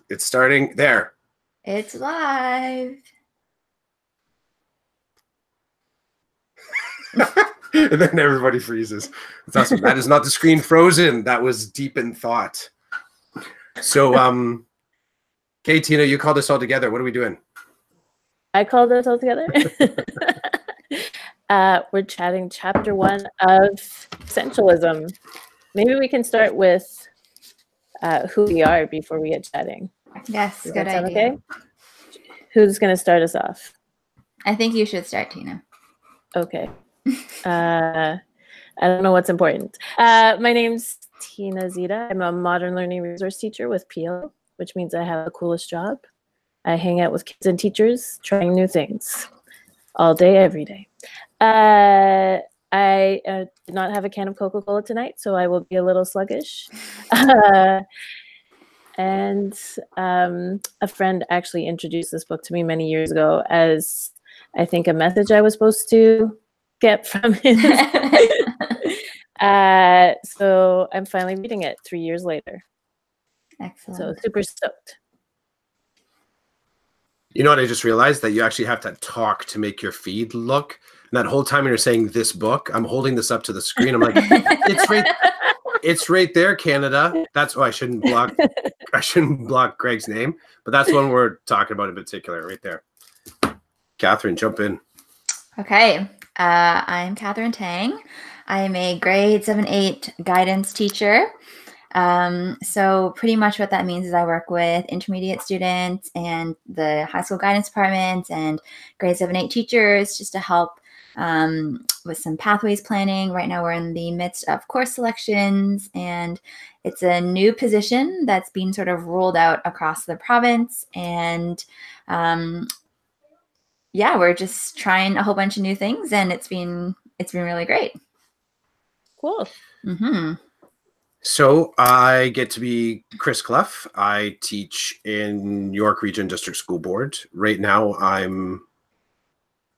It's starting there. It's live. And then everybody freezes. It's awesome. That is not the screen frozen. That was deep in thought. So, okay, Tina, you called us all together. What are we doing? I called us all together. We're chatting chapter 1 of Essentialism. Maybe we can start with who we are before we get chatting. Yes, Does good that sound idea. okay? Who's going to start us off? I think you should start, Tina. Okay. I don't know what's important. My name's Tina Zita. I'm a modern learning resource teacher with PL, which means I have the coolest job. I hang out with kids and teachers trying new things all day, every day. I did not have a can of Coca-Cola tonight, so I will be a little sluggish. And a friend actually introduced this book to me many years ago as, I think, a message I was supposed to get from it. So I'm finally reading it 3 years later. Excellent. So super stoked. You know what? I just realized that you actually have to talk to make your feed look. And that whole time you're saying this book, I'm holding this up to the screen. I'm like, it's right there, Canada. That's why I shouldn't block Greg's name, but that's one we're talking about in particular, right there. Catherine, jump in. Okay. I'm Catherine Tang. I'm a grade 7-8 guidance teacher. So pretty much what that means is I work with intermediate students and the high school guidance department and grade 7-8 teachers just to help with some pathways planning. Right now we're in the midst of course selections, and it's a new position that's being sort of rolled out across the province. And yeah, we're just trying a whole bunch of new things, and it's been really great. Cool. Mm-hmm. So I get to be Chris Clough. I teach in York Region District School Board. Right now I'm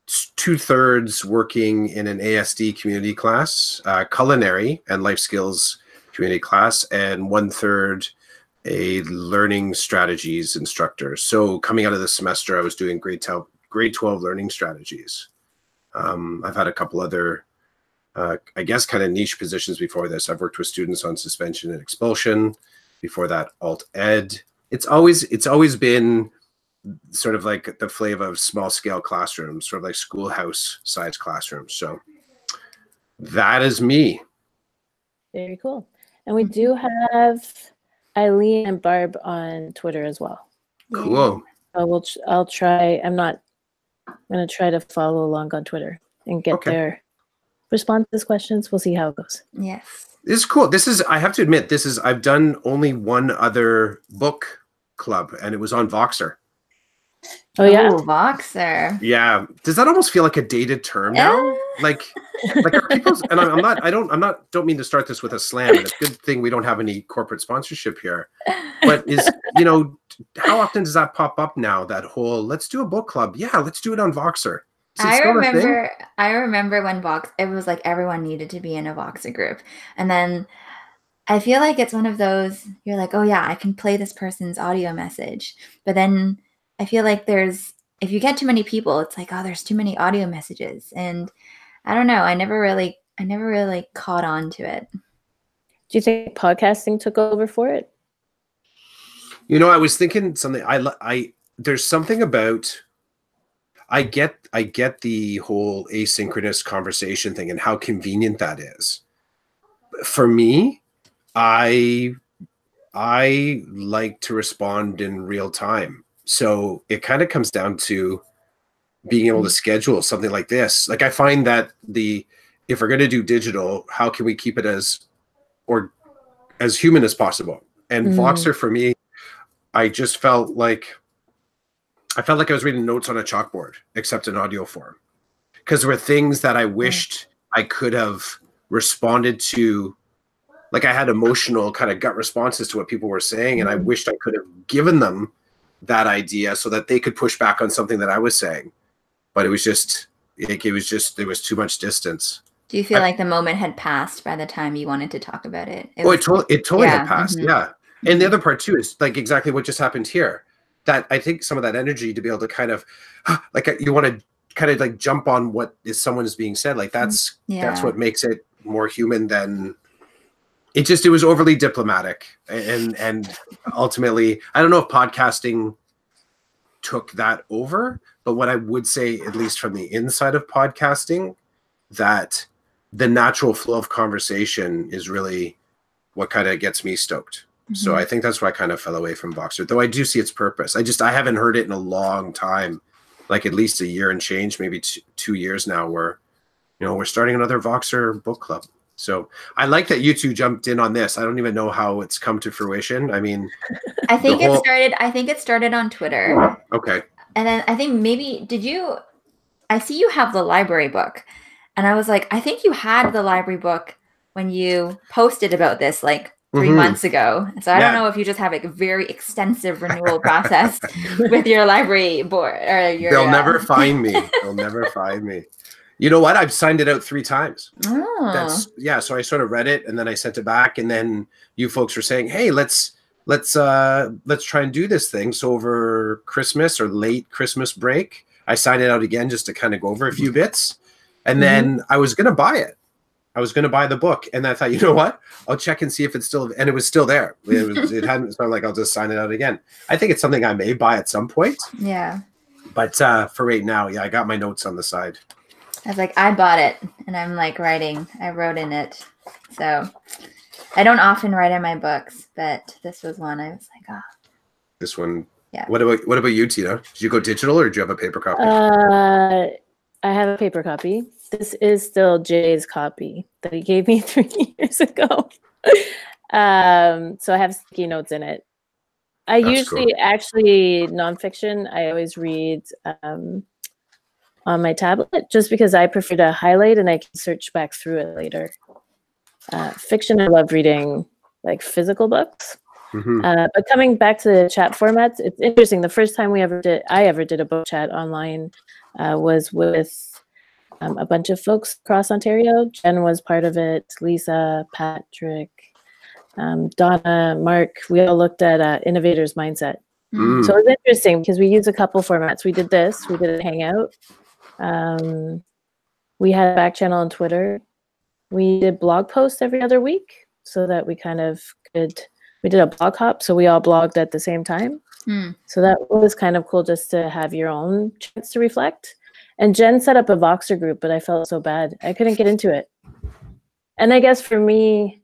2/3 working in an ASD community class, culinary and life skills community class, and 1/3 a learning strategies instructor. So coming out of the semester, I was doing grade 12 learning strategies. I've had a couple other, I guess, kind of niche positions before this. I've worked with students on suspension and expulsion. Before that, alt ed. It's always been sort of like the flavor of small scale classrooms, sort of like schoolhouse size classrooms. So that is me. Very cool. And we do have Eileen and Barb on Twitter as well. Cool. I'll try. I'm going to try to follow along on Twitter and get their responses, questions. We'll see how it goes. Yes. This is cool. I have to admit, I've done only one other book club, and it was on Voxer. Oh yeah, Voxer. Yeah. Does that almost feel like a dated term now? Like are people's, and don't mean to start this with a slam, and it's a good thing we don't have any corporate sponsorship here. But how often does that pop up now? That whole, let's do a book club. Yeah, let's do it on Voxer. I remember when it was like everyone needed to be in a Voxer group. And then I feel like it's one of those, you're like, oh yeah, I can play this person's audio message. But then I feel like if you get too many people, it's like, oh, there's too many audio messages. And I don't know. I never really caught on to it. Do you think podcasting took over for it? I was thinking something. There's something about, I get the whole asynchronous conversation thing and how convenient that is. For me, I like to respond in real time. So it kind of comes down to being able to schedule something like this. Like I find that if we're going to do digital, how can we keep it as human as possible? And Voxer for me, I felt like I was reading notes on a chalkboard, except in audio form, because there were things that I wished I could have responded to. Like I had emotional kind of gut responses to what people were saying, and I wished I could have given them that idea so that they could push back on something that I was saying. But there was too much distance. Do you feel like the moment had passed by the time you wanted to talk about it? It totally had passed. Mm-hmm. Yeah. And the other part too is like exactly what just happened here. That I think some of that energy to be able to kind of like you want to kind of like jump on what is someone is being said. Like that's what makes it more human than it was overly diplomatic. And ultimately, I don't know if podcasting took that over, but what I would say, at least from the inside of podcasting, that the natural flow of conversation is really what kind of gets me stoked. So I think that's why I kind of fell away from Voxer, though I do see its purpose. I haven't heard it in a long time, like at least a year and change, maybe 2 years now, where, you know, we're starting another Voxer book club. So I like that you two jumped in on this. I don't even know how it's come to fruition. I mean, I think it started on Twitter. Okay. And then I think I see you have the library book. And I was like, I think you had the library book when you posted about this, like 3 months ago. So I don't know if you just have a very extensive renewal process with your library board or your. They'll never find me. They'll never find me. You know what? I've signed it out 3 times. Oh. So I sort of read it and then I sent it back, and then you folks were saying, "Hey, let's try and do this thing." So over Christmas or late Christmas break, I signed it out again just to kind of go over a few bits, and then I was gonna buy it. I was going to buy the book, and I thought, you know what? I'll check and see if it's still, and it was still there. It hadn't, so I'm like, I'll just sign it out again. I think it's something I may buy at some point. Yeah. But for right now, I got my notes on the side. I was like, I bought it, and I'm like I wrote in it. So I don't often write in my books, but this was one I was like, oh. This one. Yeah. What about you, Tina? Did you go digital or did you have a paper copy? I have a paper copy. This is still Jay's copy that he gave me 3 years ago. So I have sticky notes in it. That's usually cool. Actually nonfiction, I always read on my tablet just because I prefer to highlight and I can search back through it later. Fiction, I love reading like physical books. But coming back to the chat formats, it's interesting. The first time I ever did a book chat online was with a bunch of folks across Ontario. Jen was part of it, Lisa, Patrick, Donna, Mark. We all looked at Innovators Mindset. So it was interesting because we used a couple formats. We did this, we did a Hangout. We had a back channel on Twitter. We did blog posts every other week so that we kind of we did a blog hop, so we all blogged at the same time. So that was kind of cool just to have your own chance to reflect. And Jen set up a Voxer group, but I felt so bad. I couldn't get into it. And I guess for me,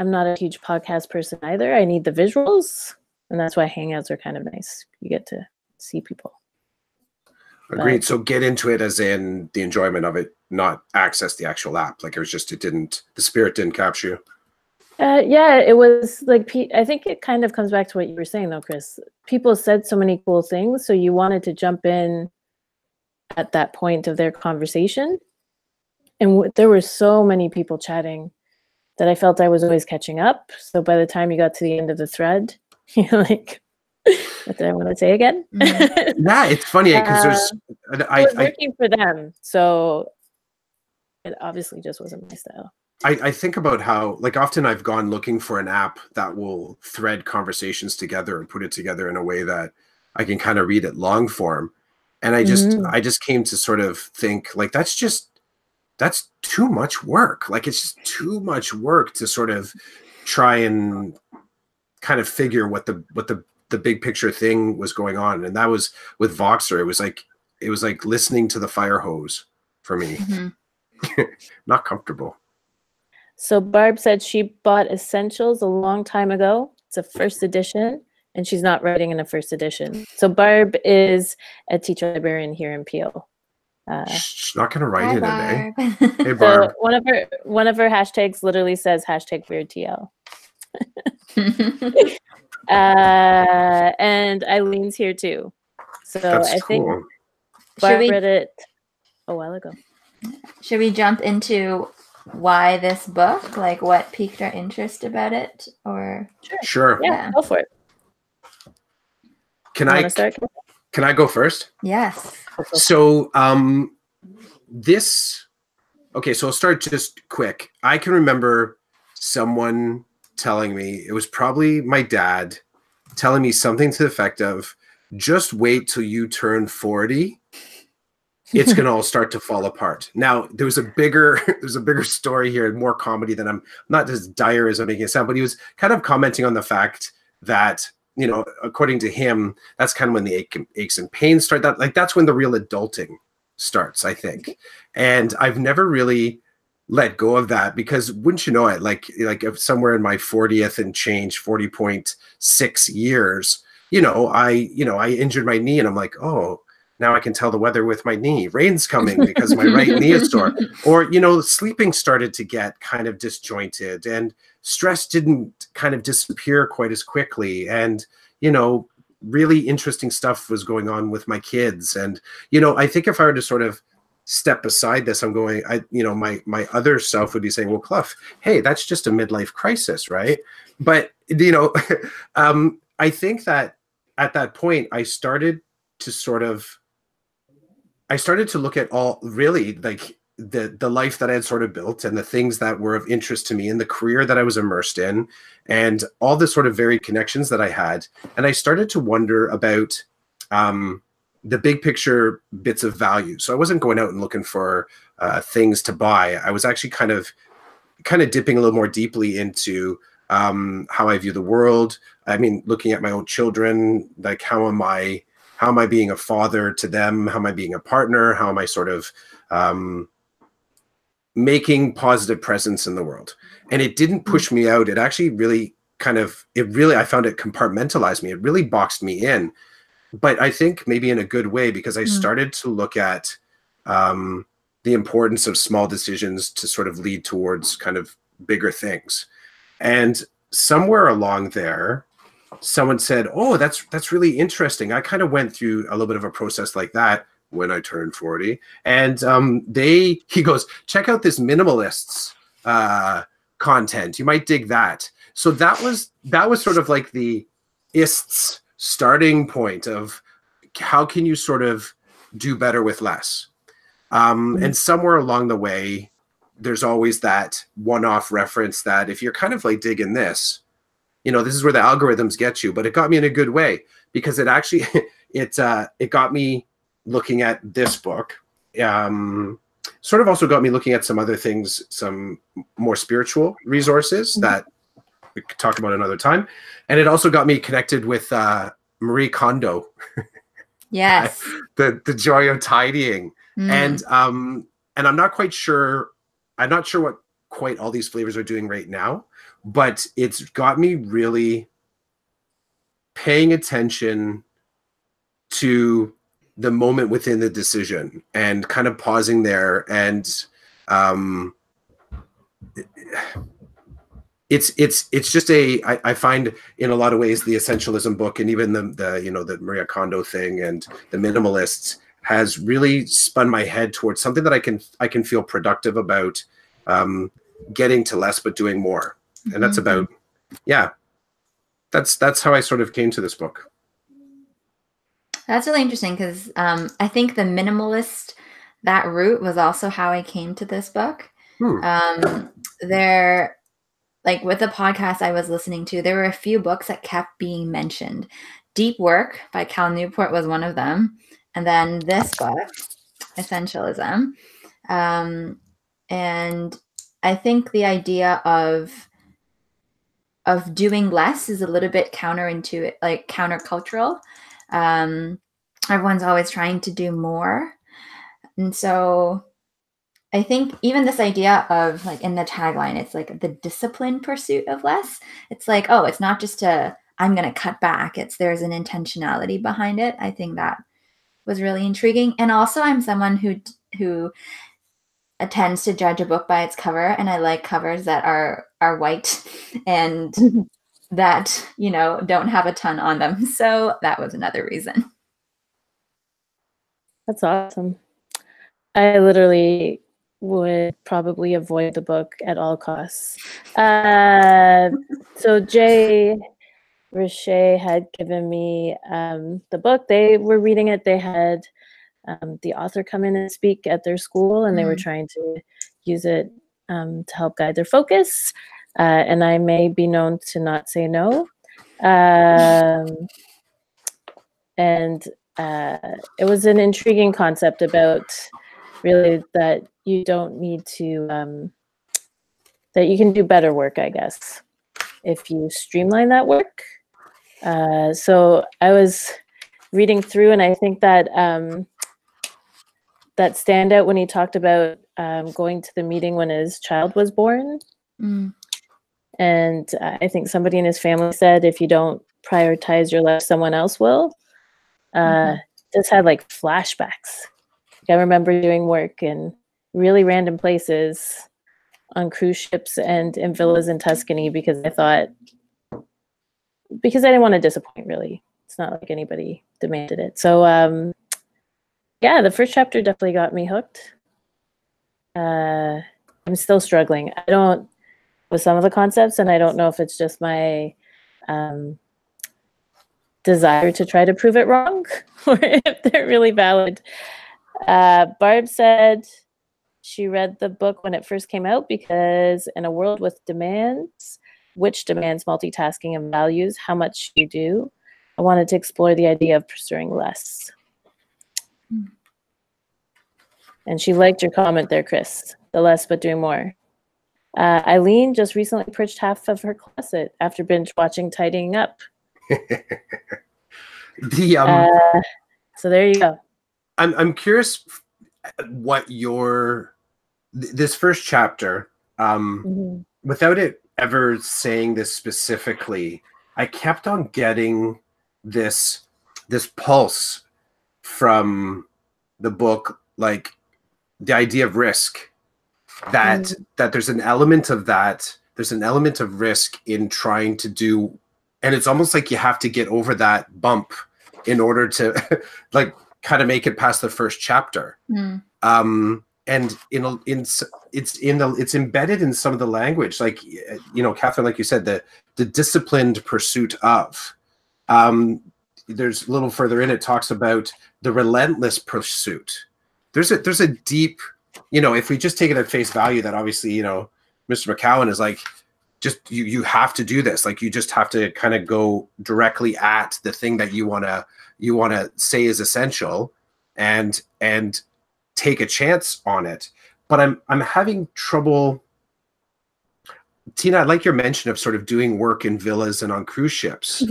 I'm not a huge podcast person either. I need the visuals, and that's why Hangouts are kind of nice. You get to see people. Agreed. So get into it as in the enjoyment of it, not access the actual app. Like the spirit didn't capture you. Yeah, it was like, I think it kind of comes back to what you were saying though, Chris. People said so many cool things, so you wanted to jump in at that point of their conversation. And there were so many people chatting that I felt I was always catching up. So by the time you got to the end of the thread, you're like, what did I want to say again? Yeah, it's funny because it was working for them. So it obviously just wasn't my style. I think about how, like, often I've gone looking for an app that will thread conversations together and put it together in a way that I can kind of read it long form. And I just came to sort of think like, that's too much work. Like, it's just too much work to sort of try and kind of figure what the big picture thing was going on. And that was with Voxer. It was like listening to the fire hose for me. Not comfortable. So Barb said she bought Essentials a long time ago. It's a first edition, and she's not writing in a first edition. So Barb is a teacher librarian here in Peel. She's not going to write in Barb. it, eh? Hey, Barb. So one of her hashtags literally says #WeirdTL. And Eileen's here too. So That's I think cool. Barb read it a while ago. Should we jump into why this book? Like, what piqued our interest about it? Or Sure. Yeah, go for it. Can I go first? Yes. So so I'll start just quick. I can remember someone telling me, it was probably my dad telling me something to the effect of, just wait till you turn 40. It's going to all start to fall apart. Now, there's a bigger story here, and more comedy than I'm not as dire as I'm making it sound, but he was kind of commenting on the fact that, you know, according to him, that's kind of when the aches and pains start. That's when the real adulting starts, I think. And I've never really let go of that, because wouldn't you know it, like if somewhere in my 40th and change, 40.6 years, I injured my knee, and I'm like, oh, now I can tell the weather with my knee. Rain's coming because my right knee is sore. Or, sleeping started to get kind of disjointed, and stress didn't kind of disappear quite as quickly. And, really interesting stuff was going on with my kids. And, I think if I were to sort of step beside this, I'm going, my other self would be saying, well, Clough, hey, that's just a midlife crisis, right? But, I think that at that point, I started to look at all really like the life that I had sort of built, and the things that were of interest to me, and the career that I was immersed in, and all the sort of varied connections that I had. And I started to wonder about the big picture bits of value. So I wasn't going out and looking for things to buy. I was actually kind of dipping a little more deeply into how I view the world. I mean, looking at my own children, like how am I being a father to them? How am I being a partner? How am I sort of making positive presence in the world? And it didn't push me out. It actually really I found it compartmentalized me. It really boxed me in. But I think maybe in a good way, because I started to look at the importance of small decisions to sort of lead towards kind of bigger things. And somewhere along there, someone said, oh, that's really interesting. I kind of went through a little bit of a process like that when I turned 40. And he goes, check out this minimalists content. You might dig that. So that was sort of like the ists starting point of how can you sort of do better with less. And somewhere along the way, there's always that one-off reference that if you're kind of like digging this, this is where the algorithms get you. But it got me in a good way, because it actually, it got me looking at this book. Sort of also got me looking at some other things, some more spiritual resources that we could talk about another time. And it also got me connected with Marie Kondo. Yes. the joy of tidying. And I'm not quite sure. I'm not sure what quite all these flavors are doing right now, but it's got me really paying attention to the moment within the decision, and kind of pausing there. And it's just I find in a lot of ways the essentialism book, and even the Maria Kondo thing and the minimalists, has really spun my head towards something that I can feel productive about, getting to less but doing more. And that's about, that's how I sort of came to this book. That's really interesting, because I think the minimalist, that route was also how I came to this book. There, like with the podcast I was listening to, there were a few books that kept being mentioned. Deep Work by Cal Newport was one of them. And then this book, Essentialism. And I think the idea of doing less is a little bit counterintuitive, like countercultural. Everyone's always trying to do more. And so I think even this idea of, like, in the tagline, it's like the disciplined pursuit of less. It's like, oh, it's not just I'm going to cut back. There's an intentionality behind it. I think that was really intriguing. And also, I'm someone who tends to judge a book by its cover, and I like covers that are white and that don't have a ton on them. So that was another reason. That's awesome. I literally would probably avoid the book at all costs. So Jay Richer had given me the book. They were reading it. They had the author come in and speak at their school, and they were trying to use it to help guide their focus. and I may be known to not say no. And it was an intriguing concept about really that you don't need to, that you can do better work, I guess, if you streamline that work. So I was reading through, and I think that that standout when he talked about going to the meeting when his child was born. Mm. And I think somebody in his family said, if you don't prioritize your life, someone else will. Just had like flashbacks. I remember doing work in really random places on cruise ships and in villas in Tuscany because I didn't want to disappoint, really. It's not like anybody demanded it. So yeah, the first chapter definitely got me hooked. I'm still struggling. With some of the concepts, and I don't know if it's just my desire to try to prove it wrong or if they're really valid. Barb said she read the book when it first came out because in a world with demands, which demands multitasking and values how much you do, I wanted to explore the idea of pursuing less. And she liked your comment there, Chris. The less but doing more. Eileen just recently purged half of her closet after binge watching Tidying Up. So there you go. I'm curious what this first chapter, without it ever saying this specifically, I kept on getting this pulse from the book, like the idea of risk. That there's an element of that. There's an element of risk in trying to do, and it's almost like you have to get over that bump in order to like kind of make it past the first chapter. And it's embedded in some of the language, like Catherine, like you said, the disciplined pursuit of. There's a little further in, it talks about the relentless pursuit. There's a deep. If we just take it at face value, that obviously, Mr. McCowan is like, just you have to do this. Like you just have to kind of go directly at the thing that you wanna say is essential, and take a chance on it. But I'm having trouble. Tina, I like your mention of sort of doing work in villas and on cruise ships,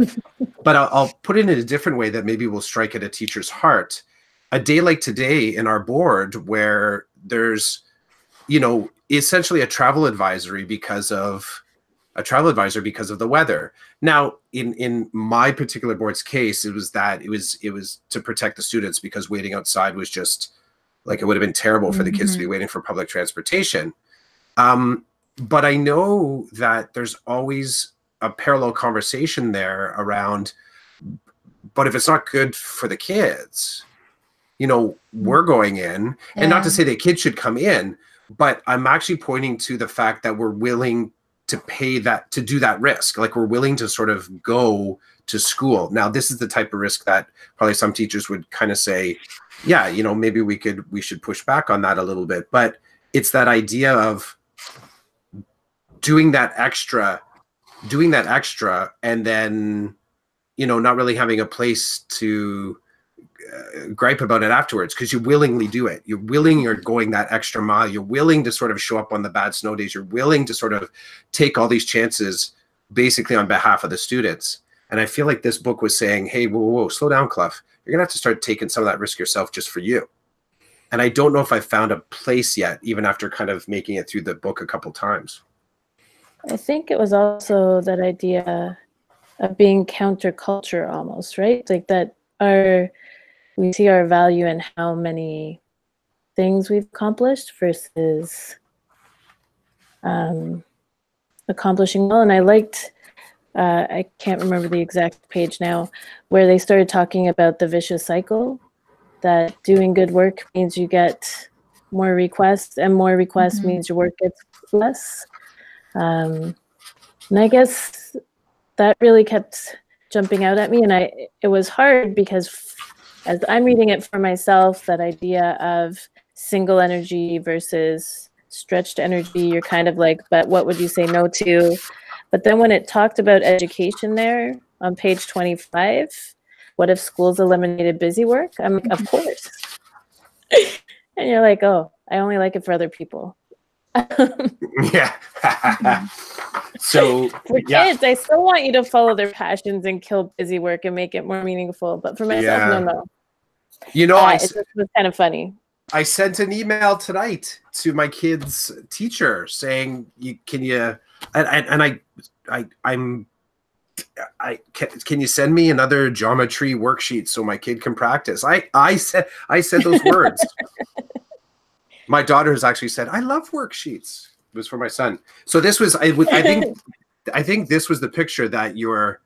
but I'll put it in a different way that maybe will strike at a teacher's heart. A day like today in our board where there's, essentially a travel advisory because of the weather. Now, in my particular board's case, it was to protect the students because waiting outside was just like, it would have been terrible for the kids to be waiting for public transportation. But I know that there's always a parallel conversation there around, but if it's not good for the kids, we're going in, and not to say that kids should come in, but I'm actually pointing to the fact that we're willing to pay that, to do that risk. Like we're willing to sort of go to school. Now, this is the type of risk that probably some teachers would kind of say, yeah, maybe we should push back on that a little bit. But it's that idea of doing that extra, and then, not really having a place to gripe about it afterwards, because you willingly do it. You're going that extra mile. You're willing to sort of show up on the bad snow days. You're willing to sort of take all these chances basically on behalf of the students. And I feel like this book was saying, hey, whoa, slow down, Clough. You're gonna have to start taking some of that risk yourself just for you. And I don't know if I found a place yet, even after kind of making it through the book a couple times. I think it was also that idea of being counterculture almost, right? Like that we see our value in how many things we've accomplished versus accomplishing well. And I liked, I can't remember the exact page now, where they started talking about the vicious cycle, that doing good work means you get more requests, and more requests means your work gets less. And I guess that really kept jumping out at me. And it was hard because as I'm reading it for myself, that idea of single energy versus stretched energy. You're kind of like, but what would you say no to? But then when it talked about education there on page 25, what if schools eliminated busy work? I'm like, of course. And you're like, oh, I only like it for other people. Yeah. So for kids, I still want you to follow their passions and kill busy work and make it more meaningful. But for myself, no. You know, it just was kind of funny. I sent an email tonight to my kid's teacher saying, can you send me another geometry worksheet so my kid can practice? I said those words. My daughter has actually said, I love worksheets. It was for my son. So this was, I think this was the picture that you're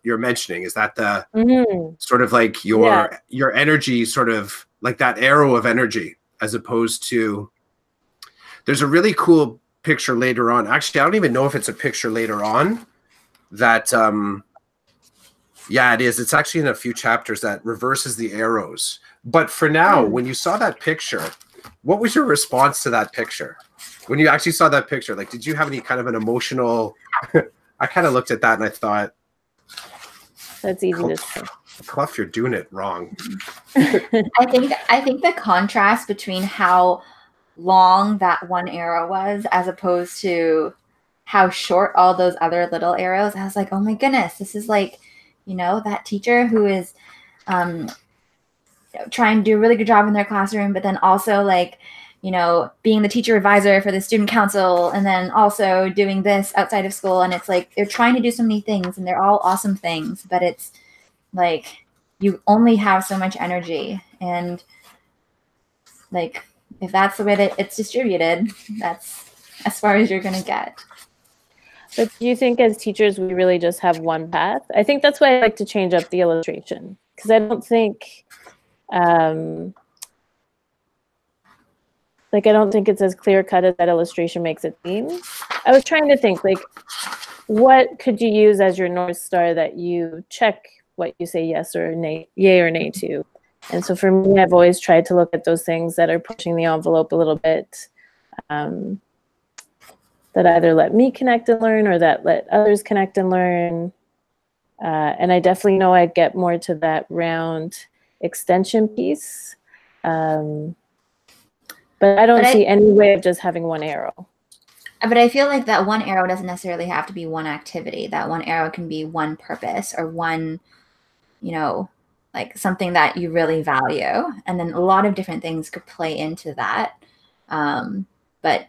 mentioning. Is that the sort of like your energy, sort of like that arrow of energy, as opposed to, there's a really cool picture later on. Actually, I don't even know if it's a picture later on that, yeah, it is. It's actually in a few chapters that reverses the arrows. But for now, when you saw that picture, what was your response to that picture? When you actually saw that picture, like, did you have any kind of an emotional, I kind of looked at that and I thought, that's easy to say. Clough, you're doing it wrong. I think the contrast between how long that one arrow was as opposed to how short all those other little arrows, I was like, oh my goodness, this is like, that teacher who is trying to do a really good job in their classroom, but then also like, being the teacher advisor for the student council, and then also doing this outside of school. And it's like, they're trying to do so many things and they're all awesome things, but it's like, you only have so much energy. And like, if that's the way that it's distributed, that's as far as you're going to get. But do you think as teachers, we really just have one path? I think that's why I like to change up the illustration, because I don't think, I don't think it's as clear cut as that illustration makes it seem. I was trying to think, like, what could you use as your North Star that you check what you say yes or nay, yay or nay to? And so for me, I've always tried to look at those things that are pushing the envelope a little bit, that either let me connect and learn or that let others connect and learn. And I definitely know I get more to that round extension piece. But I don't see any way of just having one arrow. But I feel like that one arrow doesn't necessarily have to be one activity. That one arrow can be one purpose or one, like something that you really value. And then a lot of different things could play into that. But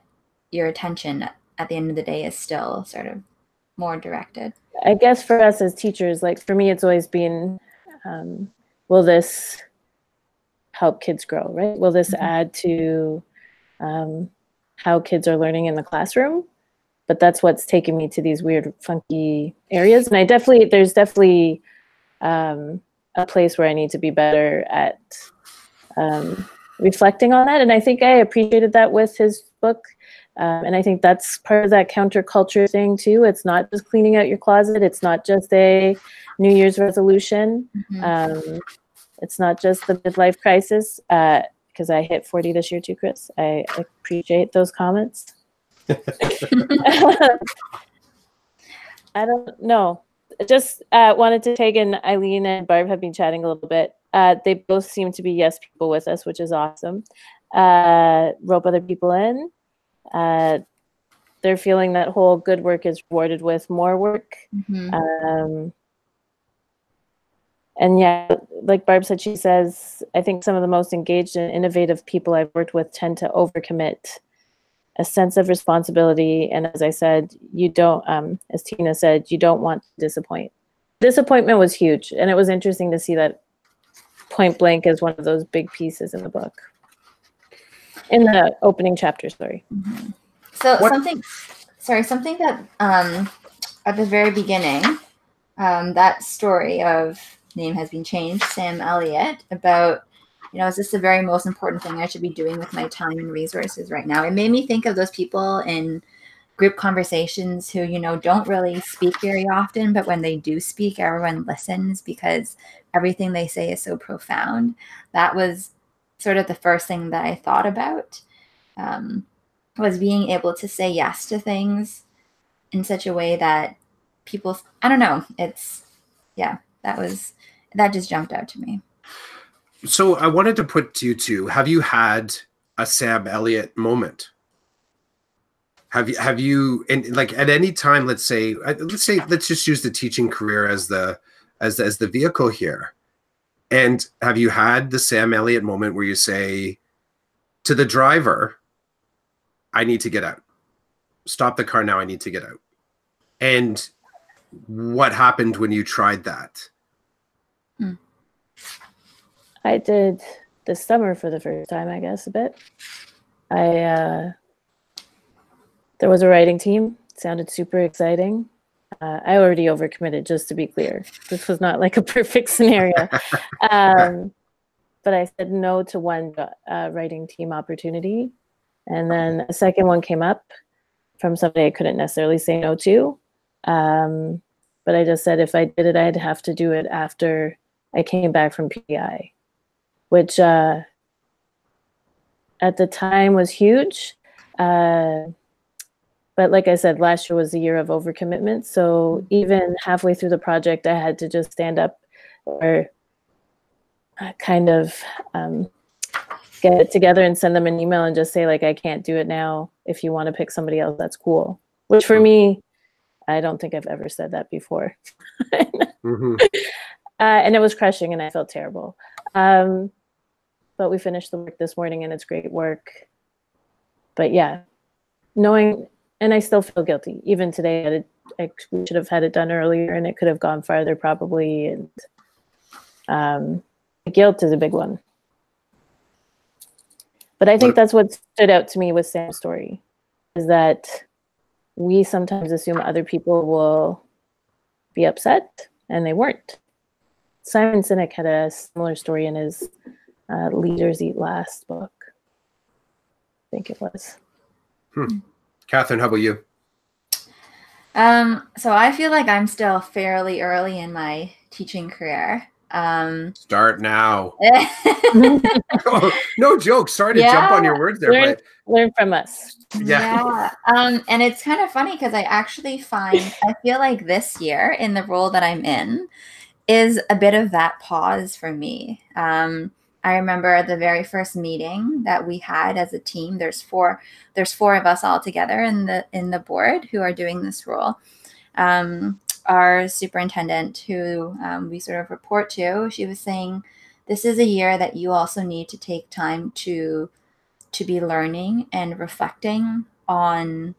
your attention at the end of the day is still sort of more directed. I guess for us as teachers, like for me, it's always been, will this help kids grow, right? Will this add to how kids are learning in the classroom? But that's what's taken me to these weird, funky areas. And there's definitely a place where I need to be better at reflecting on that. And I think I appreciated that with his book. And I think that's part of that counterculture thing too. It's not just cleaning out your closet. It's not just a New Year's resolution. It's not just the midlife crisis, because I hit 40 this year too, Chris. I appreciate those comments. I don't know. Just wanted to take in, Eileen and Barb have been chatting a little bit. They both seem to be yes people with us, which is awesome. Rope other people in. They're feeling that whole good work is rewarded with more work. And yeah, like Barb said, she says, I think some of the most engaged and innovative people I've worked with tend to overcommit, a sense of responsibility. And as I said, you don't, as Tina said, you don't want to disappoint. Disappointment was huge. And it was interesting to see that point blank as one of those big pieces in the book. In the opening chapter, sorry. So something that at the very beginning, that story of name has been changed, Sam Elliott, about, is this the very most important thing I should be doing with my time and resources right now? It made me think of those people in group conversations who, don't really speak very often, but when they do speak, everyone listens because everything they say is so profound. That was sort of the first thing that I thought about. was being able to say yes to things in such a way that people, I don't know, that just jumped out to me. So I wanted to put to you two, have you had a Sam Elliott moment? Have you, and like at any time, let's just use the teaching career as the vehicle here. And have you had the Sam Elliott moment where you say to the driver, I need to get out. Stop the car now, I need to get out. And what happened when you tried that? I did this summer for the first time, I guess, a bit. There was a writing team. It sounded super exciting. I already overcommitted, just to be clear. This was not like a perfect scenario. But I said no to one writing team opportunity. And then a second one came up from somebody I couldn't necessarily say no to. But I just said if I did it, I'd have to do it after I came back from PI, which at the time was huge. But like I said, last year was a year of overcommitment. So even halfway through the project, I had to just stand up or kind of get it together and send them an email and just say, like, I can't do it now. If you want to pick somebody else, that's cool. Which for me, I don't think I've ever said that before. Mm-hmm. And it was crushing and I felt terrible. But we finished the work this morning and it's great work. But yeah, knowing, and I still feel guilty. Even today, we should have had it done earlier and it could have gone farther probably. And guilt is a big one. But I think that's what stood out to me with Sam's story, is that we sometimes assume other people will be upset, and they weren't. Simon Sinek had a similar story in his Leaders Eat Last book. I think it was. Catherine, how about you? So I feel like I'm still fairly early in my teaching career. Start now. No joke. Sorry to jump on your words there. Learn from us. Yeah. And it's kind of funny because I feel like this year in the role that I'm in is a bit of that pause for me. I remember the very first meeting that we had as a team. There's four of us all together in the board who are doing this role. Our superintendent, who we sort of report to, she was saying, this is a year that you also need to take time to be learning and reflecting on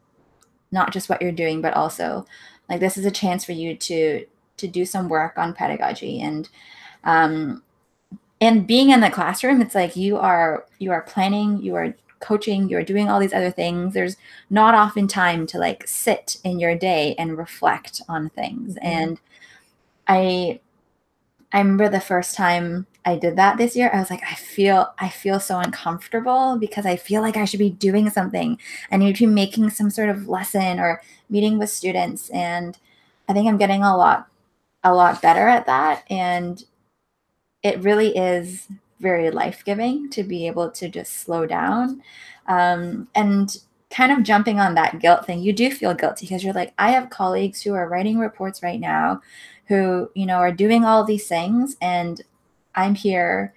not just what you're doing, but also like this is a chance for you to do some work on pedagogy and being in the classroom. It's like you are planning, you are coaching, you're doing all these other things. There's not often time to like sit in your day and reflect on things. And I remember the first time I did that this year, I was like, I feel so uncomfortable because I feel like I should be doing something. I need to be making some sort of lesson or meeting with students. And I think I'm getting a lot better at that. And it really is very life-giving to be able to just slow down. And kind of jumping on that guilt thing, you do feel guilty because you're like, I have colleagues who are writing reports right now who, are doing all these things, and I'm here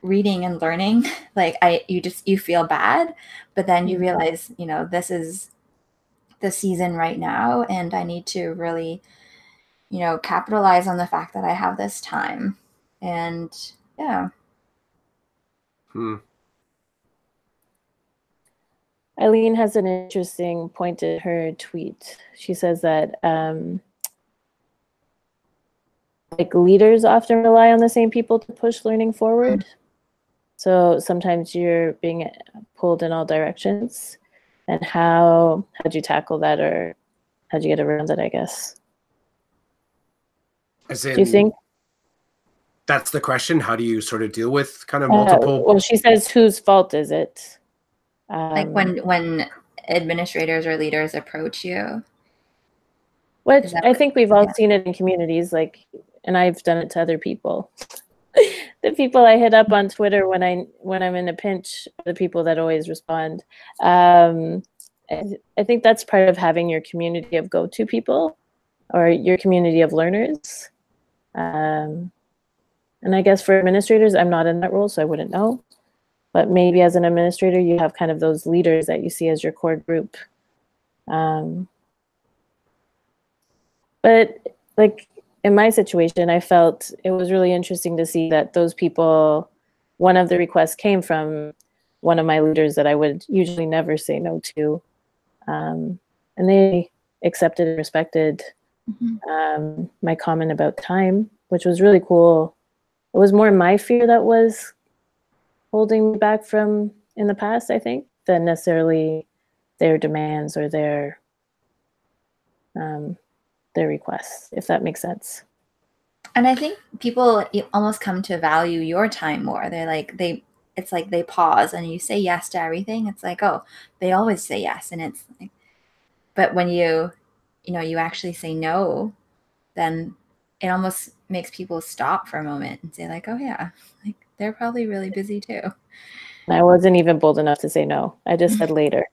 reading and learning. Like you feel bad, but then you realize, this is the season right now, and I need to really, capitalize on the fact that I have this time. And yeah. Eileen has an interesting point in her tweet. She says that like leaders often rely on the same people to push learning forward. So sometimes you're being pulled in all directions. And how'd you tackle that, or how'd you get around it, I guess? As in, do you think? That's the question. How do you sort of deal with kind of multiple? Well, she says, whose fault is it? Like when administrators or leaders approach you? Which I think we've all seen it in communities, like, and I've done it to other people. the people I hit up on Twitter when I'm in a pinch are the people that always respond. I think that's part of having your community of go-to people or your community of learners. And I guess for administrators, I'm not in that role, so I wouldn't know. But maybe as an administrator, you have kind of those leaders that you see as your core group. But like in my situation, I felt it was really interesting to see that those people, one of the requests came from one of my leaders that I would usually never say no to. And they accepted and respected my comment about time, which was really cool. It was more my fear that was holding me back from in the past, I think, than necessarily their demands or their requests, if that makes sense. And I think people almost come to value your time more. It's like they pause and you say yes to everything. It's like, oh, they always say yes. And it's like, but when you actually say no, then it almost makes people stop for a moment and say like, oh yeah, like they're probably really busy too. I wasn't even bold enough to say no. I just said later.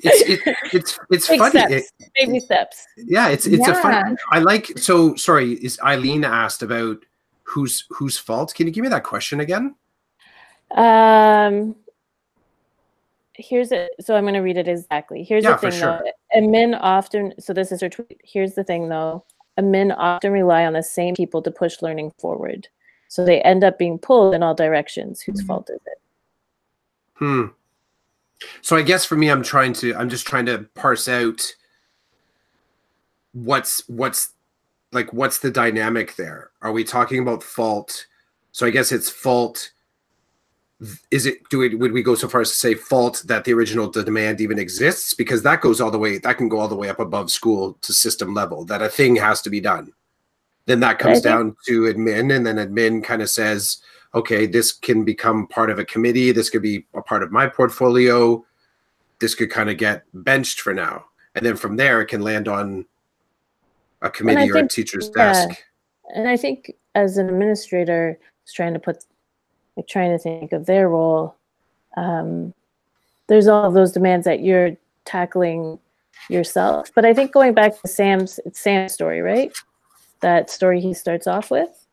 It's funny. Baby steps. Yeah, it's a fun. I like. So sorry. Is Eileen asked about whose fault? Can you give me that question again? Here's it. So I'm going to read it exactly. Here's the thing, though. Admin often. So this is her tweet. Here's the thing, though. Admin often rely on the same people to push learning forward, so they end up being pulled in all directions. Whose fault is it? So I guess for me, I'm just trying to parse out what's the dynamic there. Are we talking about fault? So I guess it's fault. Would we go so far as to say fault that the original demand even exists? Because that can go all the way up above school to system level, that a thing has to be done. Then that comes down to admin, and then admin kind of says, okay, this can become part of a committee. This could be a part of my portfolio. This could kind of get benched for now. And then from there, it can land on a committee or a teacher's desk. And I think as an administrator, trying to think of their role, there's all of those demands that you're tackling yourself. But I think going back to Sam's story, right? That story he starts off with.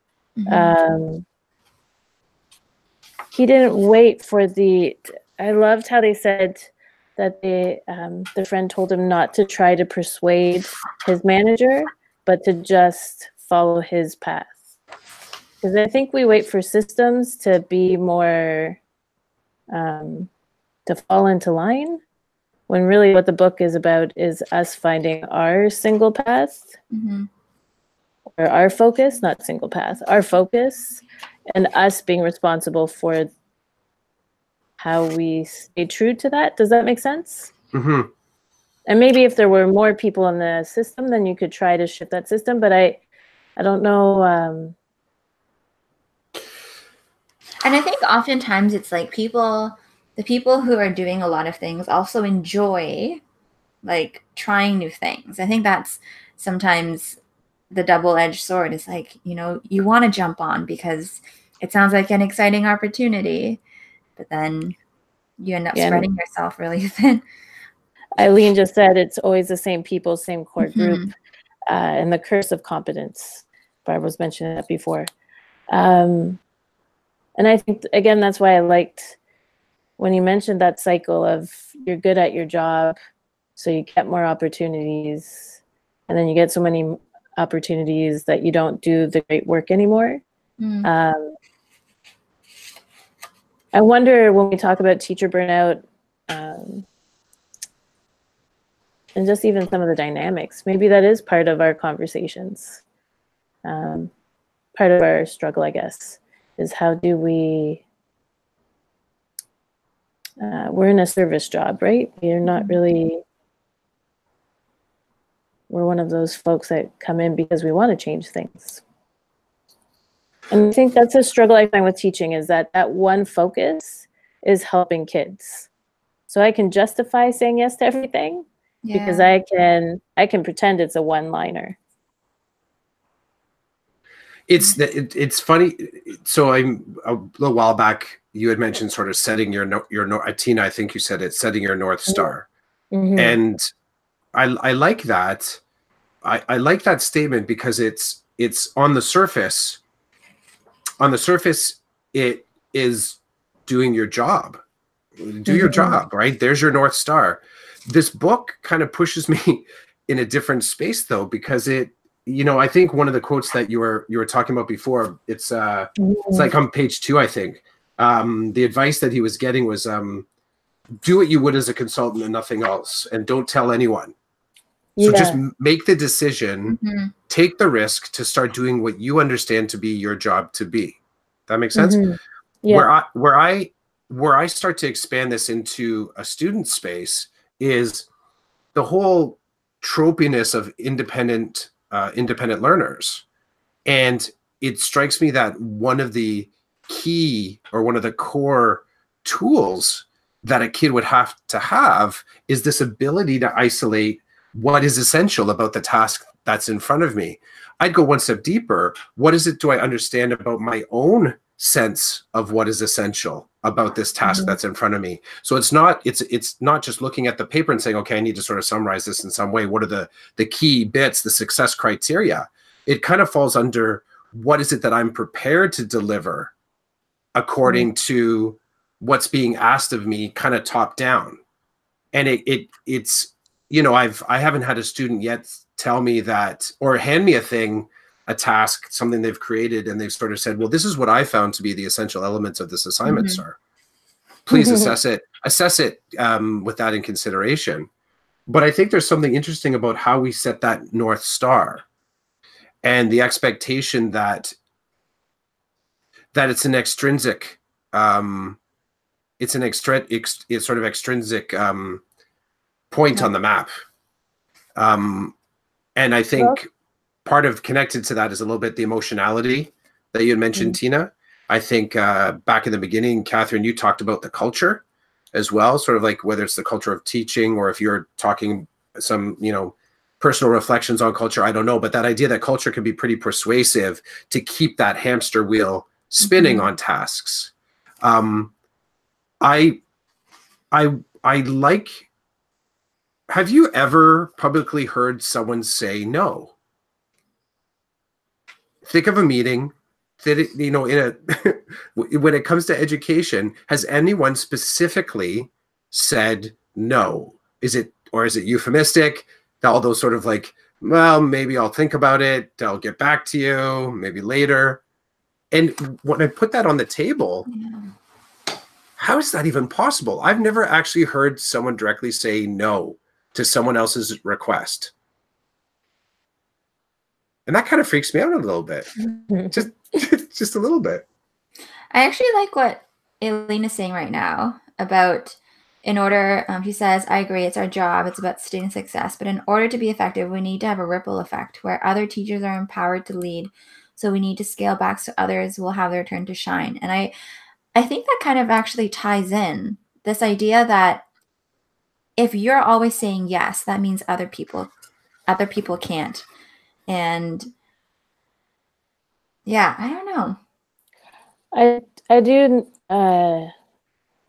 He didn't wait for I loved how they said that the friend told him not to try to persuade his manager, but to just follow his path. Because I think we wait for systems to be more, to fall into line, when really what the book is about is us finding our single path, or our focus, not single path, our focus, and us being responsible for how we stay true to that. Does that make sense? And maybe if there were more people in the system, then you could try to shift that system. But I don't know. And I think oftentimes it's like the people who are doing a lot of things also enjoy like trying new things. I think that's sometimes the double-edged sword. Is like, you want to jump on because it sounds like an exciting opportunity, but then you end up spreading yourself really thin. Eileen just said it's always the same people, same core group, and the curse of competence. Barbara was mentioning that before. And I think, again, that's why I liked when you mentioned that cycle of you're good at your job, so you get more opportunities, and then you get so many opportunities that you don't do the great work anymore. I wonder when we talk about teacher burnout, and just even some of the dynamics, maybe that is part of our conversations. Part of our struggle, I guess, is how do we, we're in a service job, right? We're not really, we're one of those folks that come in because we want to change things. And I think that's a struggle I find with teaching, is that one focus is helping kids. So I can justify saying yes to everything because I can pretend it's a one-liner. It's funny. So I'm a little while back. You had mentioned sort of setting Tina. I think you said it, setting your North Star, and I like that. I like that statement because it's on the surface. On the surface, it is doing your job. Do your job, right? There's your North Star. This book kind of pushes me in a different space though, because it, I think one of the quotes that you were talking about before, it's like on page 2, I think. The advice that he was getting was do what you would as a consultant and nothing else, and don't tell anyone. So just make the decision, take the risk to start doing what you understand to be your job to be. That makes sense? Yeah. Where I start to expand this into a student space is the whole tropiness of independent learners. And it strikes me that one of the key or one of the core tools that a kid would have is this ability to isolate what is essential about the task that's in front of me. I'd go one step deeper. What is it do I understand about my own sense of what is essential about this task that's in front of me? So it's not just looking at the paper and saying, okay, I need to sort of summarize this in some way. What are the key bits, the success criteria? It kind of falls under what is it that I'm prepared to deliver according to what's being asked of me, kind of top down. And it's I haven't had a student yet tell me that, or hand me a task, something they've created, and they've sort of said, well, this is what I found to be the essential elements of this assignment, sir. Please assess it with that in consideration. But I think there's something interesting about how we set that North Star and the expectation that it's an extrinsic, it's sort of extrinsic point on the map. And I think part of connected to that is a little bit the emotionality that you had mentioned, Tina. I think back in the beginning, Catherine, you talked about the culture as well, sort of like whether it's the culture of teaching or if you're talking some, personal reflections on culture, I don't know. But that idea that culture can be pretty persuasive to keep that hamster wheel spinning on tasks. I like, have you ever publicly heard someone say no? Think of a meeting that, when it comes to education, has anyone specifically said no? Is it euphemistic? All those sort of like, well, maybe I'll think about it. I'll get back to you, maybe later. And when I put that on the table, how is that even possible? I've never actually heard someone directly say no to someone else's request. And that kind of freaks me out a little bit. just a little bit. I actually like what Aileen is saying right now about, in order, she says, I agree, it's our job, it's about student success, but in order to be effective, we need to have a ripple effect where other teachers are empowered to lead. So we need to scale back so others will have their turn to shine. And I think that kind of actually ties in this idea that if you're always saying yes, that means other people can't. And yeah, I don't know.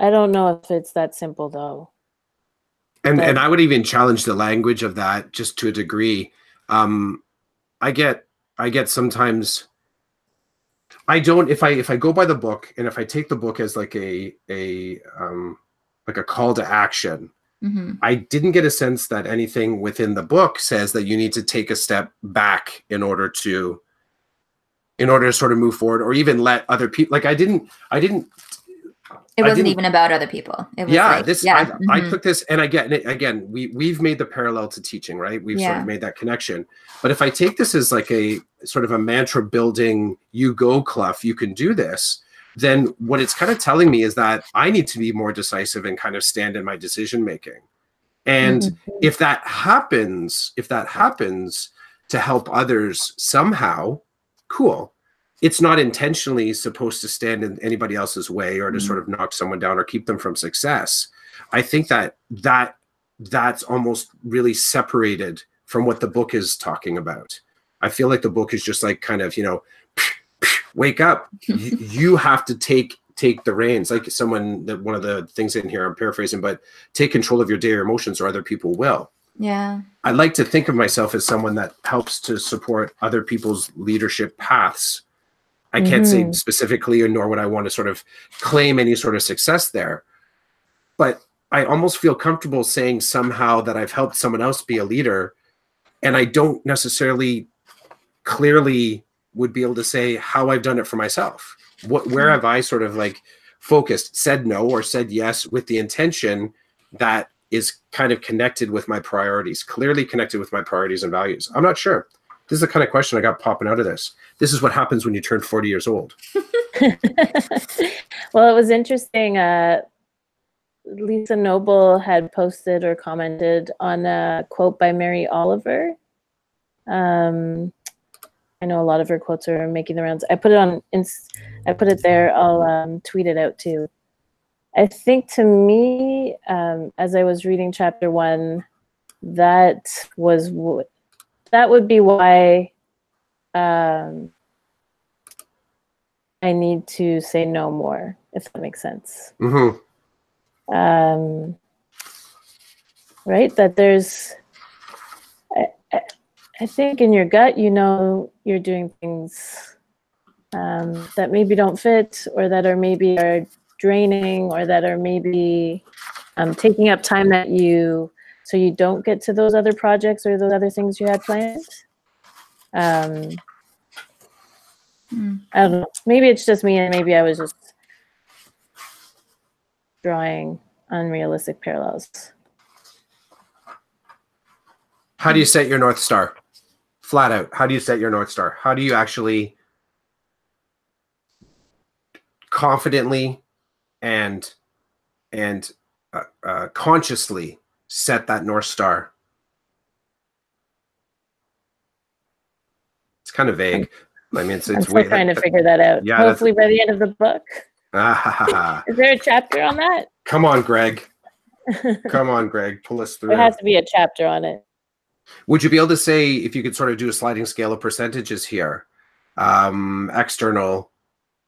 I don't know if it's that simple though. And I would even challenge the language of that just to a degree. I get sometimes, I don't, if I go by the book and if I take the book as like a call to action, I didn't get a sense that anything within the book says that you need to take a step back in order to sort of move forward, or even let other people, like I didn't it wasn't even about other people. It was I took this, and again, we've made the parallel to teaching, right? We've sort of made that connection. But if I take this as like a sort of a mantra building, you go, Clough, you can do this, then what it's kind of telling me is that I need to be more decisive and kind of stand in my decision making. And if that happens to help others somehow, cool. It's not intentionally supposed to stand in anybody else's way or to sort of knock someone down or keep them from success. I think that's almost really separated from what the book is talking about. I feel like the book is just like kind of, you know, wake up. You have to take the reins. Like one of the things in here, I'm paraphrasing, but take control of your day or emotions, or other people will. Yeah. I like to think of myself as someone that helps to support other people's leadership paths. I can't say specifically, or nor would I want to sort of claim any sort of success there. But I almost feel comfortable saying somehow that I've helped someone else be a leader, and I don't necessarily clearly would be able to say how I've done it for myself. Where have I sort of like focused, said no or said yes with the intention that is kind of connected with my priorities, clearly connected with my priorities and values? I'm not sure. This is the kind of question I got popping out of this. This is what happens when you turn 40 years old. Well, it was interesting. Lisa Noble had posted or commented on a quote by Mary Oliver. I know a lot of her quotes are making the rounds. I put it there. I'll tweet it out too. I think to me, as I was reading chapter 1, that would be why I need to say no more, if that makes sense. Mm-hmm. Right? That there's, I think in your gut, you know, you're doing things that maybe don't fit, or that are draining, or that are maybe taking up time so you don't get to those other projects or those other things you had planned. I don't know. Maybe it's just me, and maybe I was just drawing unrealistic parallels. How do you set your North Star? Flat out, how do you set your North Star? How do you actually confidently and consciously set that North Star? It's kind of vague. I mean, it's I'm still trying to figure that out. Yeah, hopefully by the end of the book. Is there a chapter on that? Come on, Greg. Come on, Greg. Pull us through. There has to be a chapter on it. Would you be able to say, if you could sort of do a sliding scale of percentages here, external,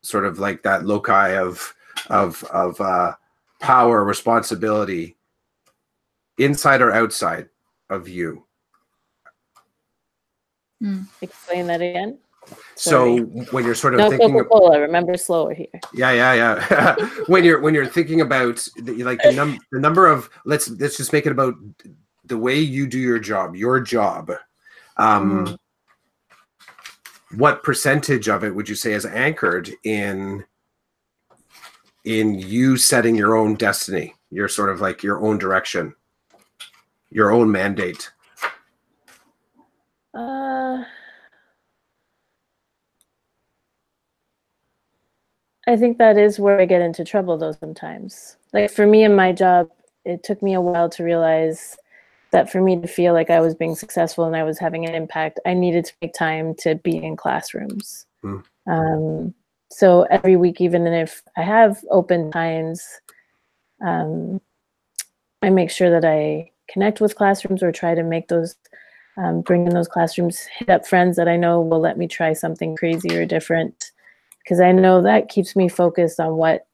sort of like that loci of power, responsibility, inside or outside of you? Explain that again. Sorry. So when you're sort of thinking Coca-Cola, remember slower here. Yeah. when you're thinking about the number of, let's just make it about the way you do your job. What percentage of it would you say is anchored in you setting your own destiny, your sort of like your own direction, your own mandate? I think that is where I get into trouble though sometimes. Like for me in my job, it took me a while to realize that for me to feel like I was being successful and I was having an impact, I needed to make time to be in classrooms. So every week, even if I have open times, I make sure that I connect with classrooms or try to make those, bring in those classrooms, hit up friends that I know will let me try something crazy or different. Because I know that keeps me focused on what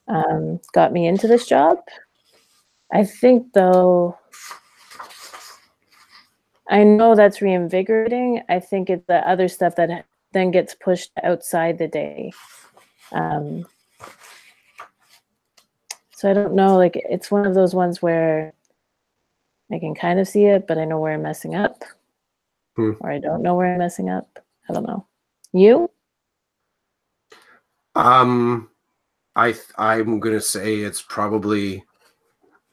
got me into this job. I think though, I know that's reinvigorating. I think it's the other stuff that then gets pushed outside the day. So I don't know, like it's one of those ones where I can kind of see it, but I know where I'm messing up. Or I don't know where I'm messing up. I don't know. You? I'm gonna say it's probably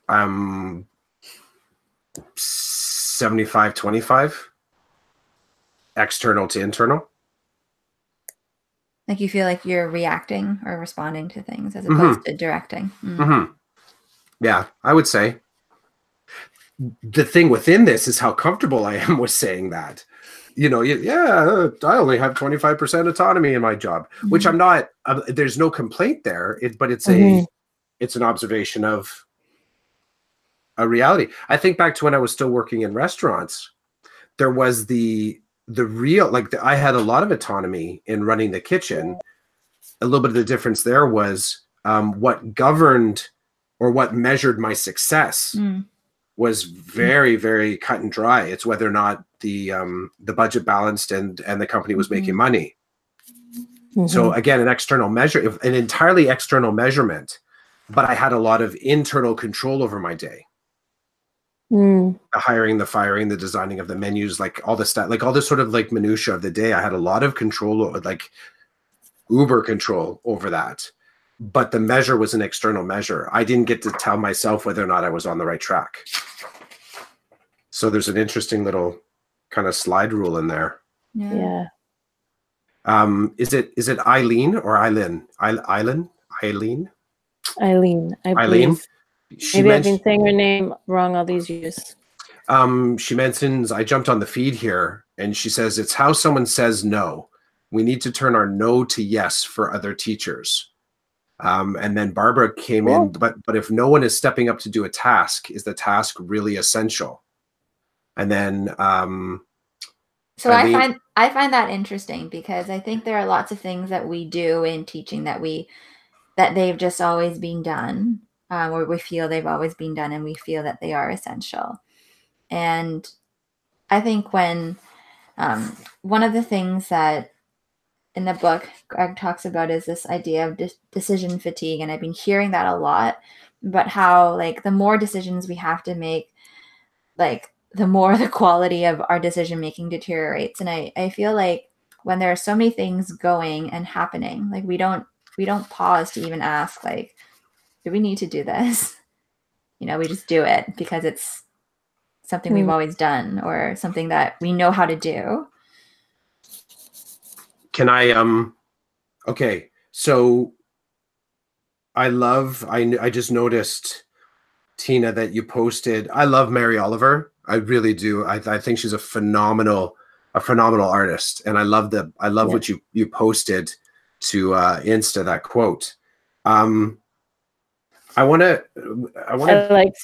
75-25 external to internal. Like you feel like you're reacting or responding to things as opposed to directing. Yeah, I would say. The thing within this is how comfortable I am with saying that. I only have 25% autonomy in my job, which I'm not. There's no complaint there, but it's an observation of a reality. I think back to when I was still working in restaurants. There was the the real, like I had a lot of autonomy in running the kitchen. A little bit of the difference there was what governed or what measured my success was very, very cut and dry. It's whether or not the budget balanced and the company was making money. So again, an external measure, an entirely external measurement, but I had a lot of internal control over my day. The hiring, the firing, the designing of the menus, like all the stuff, like all this sort of like minutia of the day. I had a lot of control over, like uber control over that. But the measure was an external measure. I didn't get to tell myself whether or not I was on the right track. So there's an interesting little kind of slide rule in there. Yeah. Is it Eileen or Eileen? Eileen? Eileen, I Eileen. believe. Maybe I've been saying her name wrong all these years. She mentions, I jumped on the feed here, and she says, it's how someone says no. We need to turn our no to yes for other teachers. And then Barbara came in, but if no one is stepping up to do a task, is the task really essential? And then so I find that interesting, because I think there are lots of things that we do in teaching that they've just always been done, or we feel they've always been done, and we feel that they are essential. And I think when one of the things that in the book Greg talks about is this idea of decision fatigue, and I've been hearing that a lot, but how like the more decisions we have to make, like the more the quality of our decision making deteriorates. And I feel like when there are so many things going and happening, like we don't pause to even ask, like, do we need to do this? We just do it because it's something we've always done, or something that we know how to do. Can I okay, so I just noticed, Tina, that you posted, I love Mary Oliver. I really do. I think she's a phenomenal artist, and I love what you posted to Insta, that quote. I like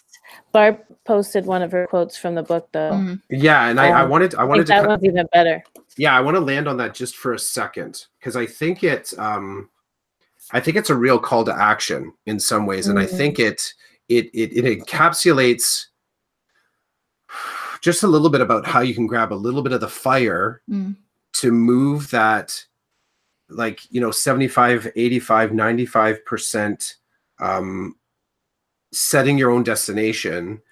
Barb posted one of her quotes from the book though. Yeah, and I wanted to, that one's even better. Yeah, I want to land on that just for a second, because I think it's a real call to action in some ways, and I think it encapsulates just a little bit about how you can grab a little bit of the fire to move that, like, 75, 85, 95% setting your own destination.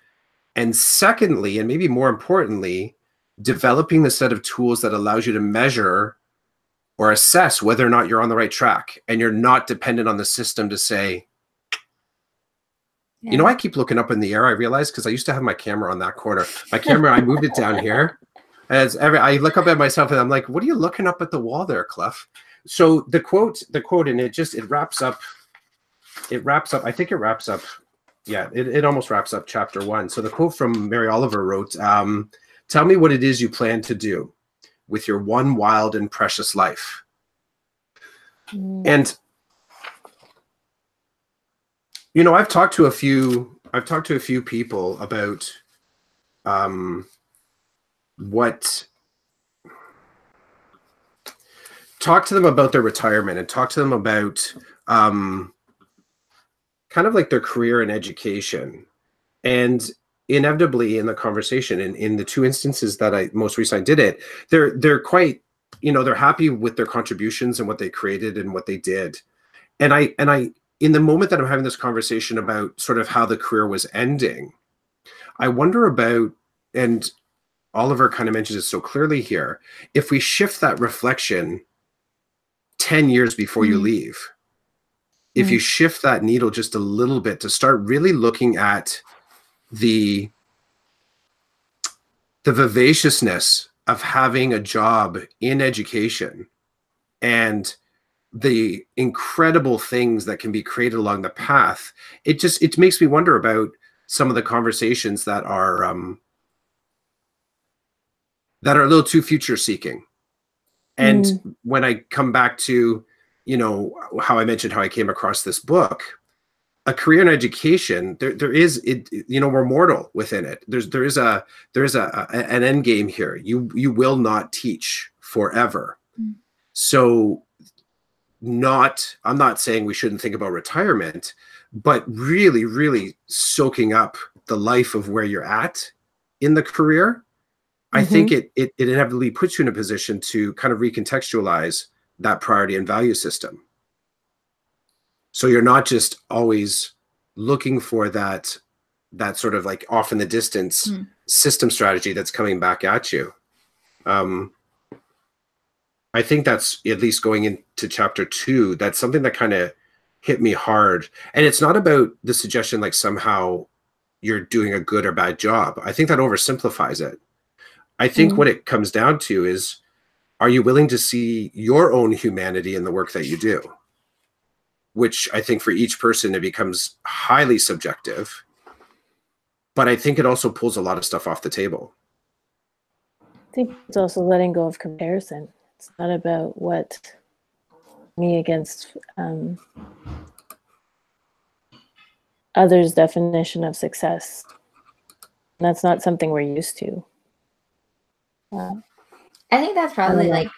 And secondly, and maybe more importantly, developing the set of tools that allows you to measure or assess whether or not you're on the right track, and you're not dependent on the system to say, I keep looking up in the air, I realize, because I used to have my camera on that corner. My camera, I moved it down here. I look up at myself and I'm like, what are you looking up at the wall there, Clough? So the quote, and it wraps up, I think it wraps up, it almost wraps up chapter 1. So the quote from Mary Oliver wrote, tell me what it is you plan to do with your one wild and precious life. And I've talked to a few people about talk to them about their retirement, and talk to them about kind of like their career and education. And inevitably in the conversation, in the 2 instances that I most recently did it, they're quite, they're happy with their contributions and what they created and what they did. And I in the moment that I'm having this conversation about sort of how the career was ending, I wonder about, and Oliver kind of mentions it so clearly here, if we shift that reflection 10 years before you leave, if you shift that needle just a little bit to start really looking at the vivaciousness of having a job in education and the incredible things that can be created along the path, it makes me wonder about some of the conversations that are a little too future seeking. And when I come back to, how I mentioned how I came across this book, a career in education, there is it. You know, we're mortal within it. There is an end game here. You will not teach forever. Mm. So, I'm not saying we shouldn't think about retirement, but really, really soaking up the life of where you're at in the career. I think it inevitably puts you in a position to kind of recontextualize that priority and value system. So you're not just always looking for that sort of like off in the distance system strategy that's coming back at you. I think that's, at least going into chapter 2, that's something that kind of hit me hard. And it's not about the suggestion like somehow you're doing a good or bad job. I think that oversimplifies it. I think what it comes down to is, are you willing to see your own humanity in the work that you do? Which I think for each person, it becomes highly subjective. But I think it also pulls a lot of stuff off the table. I think it's also letting go of comparison. It's not about what me against others' definition of success. And that's not something we're used to. I think that's probably like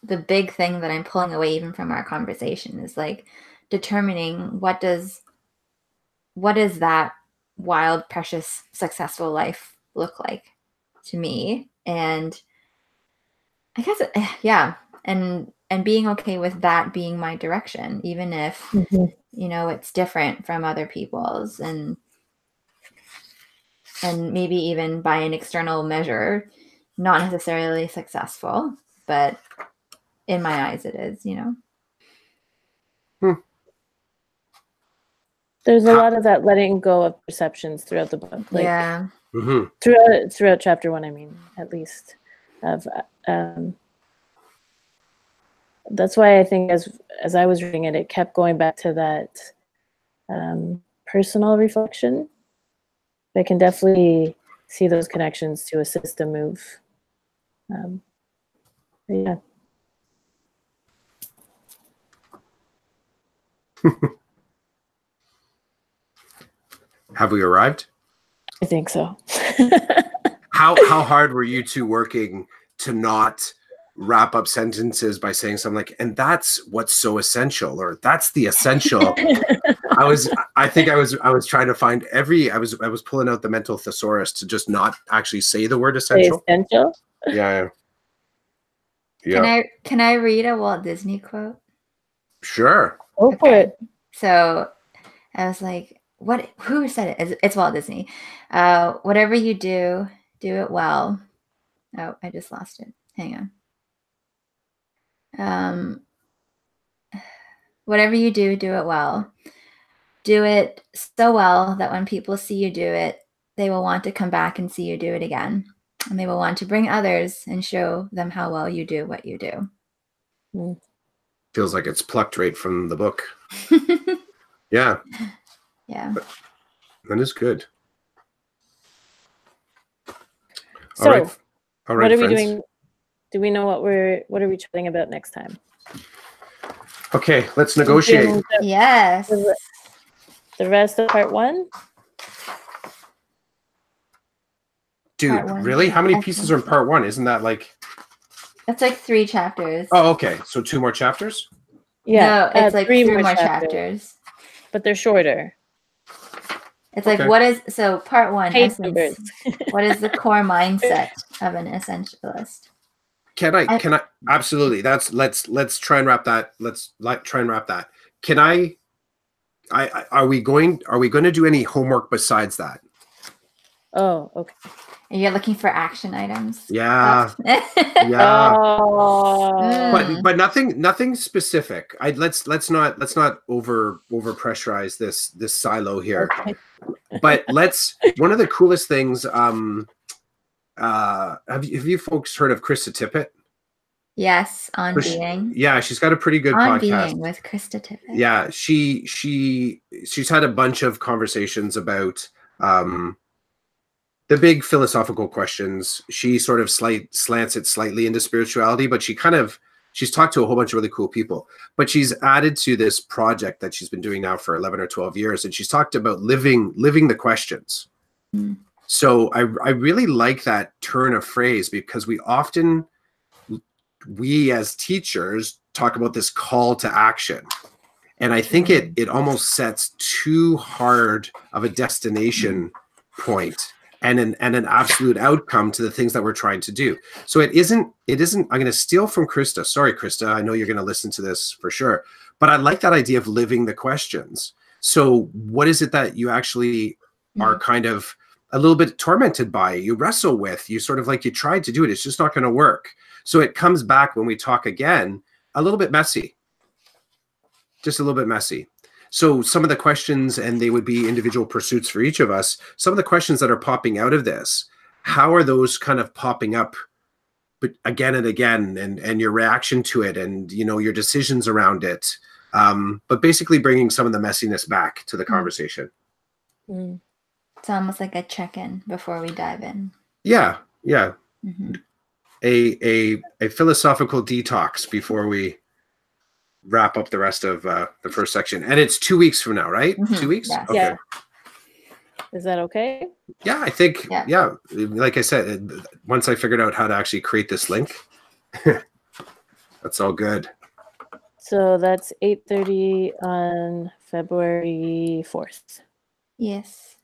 the big thing that I'm pulling away even from our conversation is like determining what does that wild, precious, successful life look like to me. And I guess, yeah. And being okay with that being my direction, even if, you know, it's different from other people's and maybe even by an external measure, not necessarily successful, but in my eyes it is, you know. There's a lot of that letting go of perceptions throughout the book. Like, yeah. Throughout chapter 1, I mean, at least. That's why I think as I was reading it, it kept going back to that personal reflection. I can definitely see those connections to a system move. Yeah. Have we arrived? I think so. How hard were you two working to not wrap up sentences by saying something like, and that's what's so essential, or that's the essential? I was trying to find I was pulling out the mental thesaurus to just not actually say the word essential. Essential? Yeah. Can I read a Walt Disney quote? Sure. Go for it. So I was like, who said it? It's Walt Disney. Whatever you do it well. Oh, I just lost it. Hang on. Whatever you do it well. Do it so well that when people see you do it, they will want to come back and see you do it again. And they will want to bring others and show them how well you do what you do. Feels like it's plucked right from the book. Yeah. Yeah. That is good. So, all right, what are friends. we doing? Do we know what are we chatting about next time? Okay, let's negotiate. Yes. The rest of part 1? Dude, really? How many pieces are in part 1? Isn't that like... It's like 3 chapters. Oh, okay. So 2 more chapters? Yeah. No, it's like 3 more chapters. But they're shorter. It's like, what is... So part 1, essence, what is the core mindset of an essentialist? Can I absolutely. Let's try and wrap that. Let's try and wrap that. Are we going to do any homework besides that? Oh, okay. You're looking for action items. Yeah. Yeah. Oh. But nothing specific. Let's not over pressurize this silo here. Okay. But one of the coolest things, have you folks heard of Krista Tippett? Yes, On Being. Yeah, she's got a pretty good On podcast. Being with Krista Tippett. Yeah, she's had a bunch of conversations about the big philosophical questions. She sort of slants it slightly into spirituality, but she kind of She's talked to a whole bunch of really cool people, but she's added to this project that she's been doing now for 11 or 12 years. And she's talked about living the questions. Mm. So I really like that turn of phrase, because we as teachers talk about this call to action. And I think it almost sets too hard of a destination point and an absolute outcome to the things that we're trying to do. So it isn't, I'm going to steal from Krista. Sorry, Krista. I know you're going to listen to this for sure, but I like that idea of living the questions. So what is it that you actually are kind of a little bit tormented by, you wrestle with, you sort of like, you tried to do it, it's just not going to work. So it comes back when we talk again, a little bit messy, just a little bit messy. So some of the questions, and they would be individual pursuits for each of us, some of the questions that are popping out of this, how are those kind of popping up but again and again, and your reaction to it, and, you know, your decisions around it, but basically bringing some of the messiness back to the conversation. Mm. It's almost like a check-in before we dive in. Yeah. Mm-hmm. A philosophical detox before we wrap up the rest of the first section. And it's 2 weeks from now, right? Mm-hmm. 2 weeks? Yes. Okay. Yeah. Is that okay? Yeah, I think, yeah. Like I said, once I figured out how to actually create this link, that's all good. So that's 8:30 on February 4th. Yes.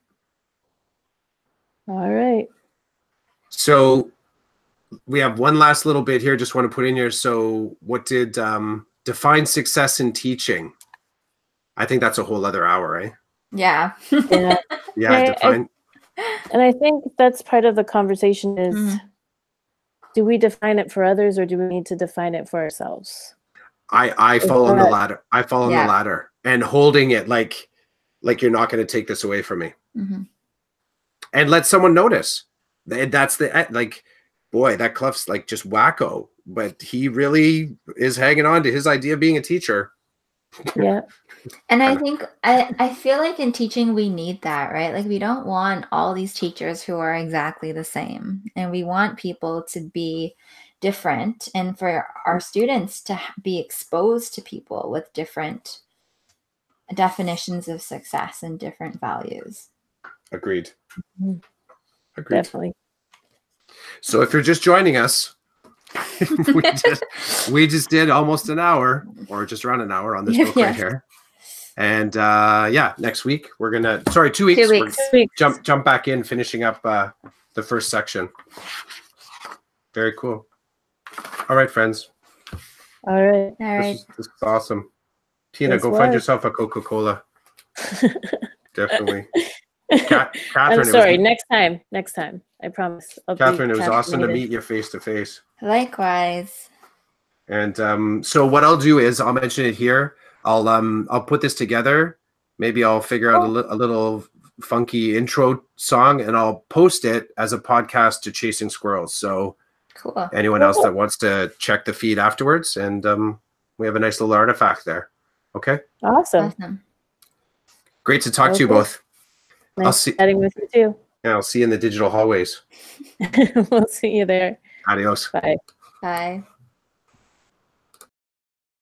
All right. So we have one last little bit here. Just want to put in here. So what did define success in teaching? I think that's a whole other hour, right? Yeah. Yeah. Yeah, define. And I think that's part of the conversation is, do we define it for others, or do we need to define it for ourselves? I fall on the latter. I fall on the latter, and holding it like you're not going to take this away from me. Mm-hmm. And let someone notice. That's the, like, boy, that Clough's like just wacko, but he really is hanging on to his idea of being a teacher. Yeah. And I think, I feel like in teaching, we need that, right? Like, we don't want all these teachers who are exactly the same. And we want people to be different, and for our students to be exposed to people with different definitions of success and different values. Agreed. Mm-hmm. Agreed. Definitely. So if you're just joining us, we just did almost an hour, or just around an hour on this book right here. And next week we're gonna 2 weeks. 2 weeks. Jump back in, finishing up the first section. Very cool. All right, friends. All right. This is awesome. Tina, go find yourself a Coca-Cola. Definitely. Catherine, I'm sorry. Next time. I promise. Catherine, it was awesome to meet you face to face. Likewise. And so what I'll do is I'll mention it here. I'll put this together. Maybe I'll figure out a little funky intro song, and I'll post it as a podcast to Chasing Squirrels. So cool. Anyone else that wants to check the feed afterwards, and we have a nice little artifact there. Okay. Awesome. Great to talk to you both. Nice chatting with you too. Yeah, I'll see you in the digital hallways. We'll see you there. Adios. Bye. Bye.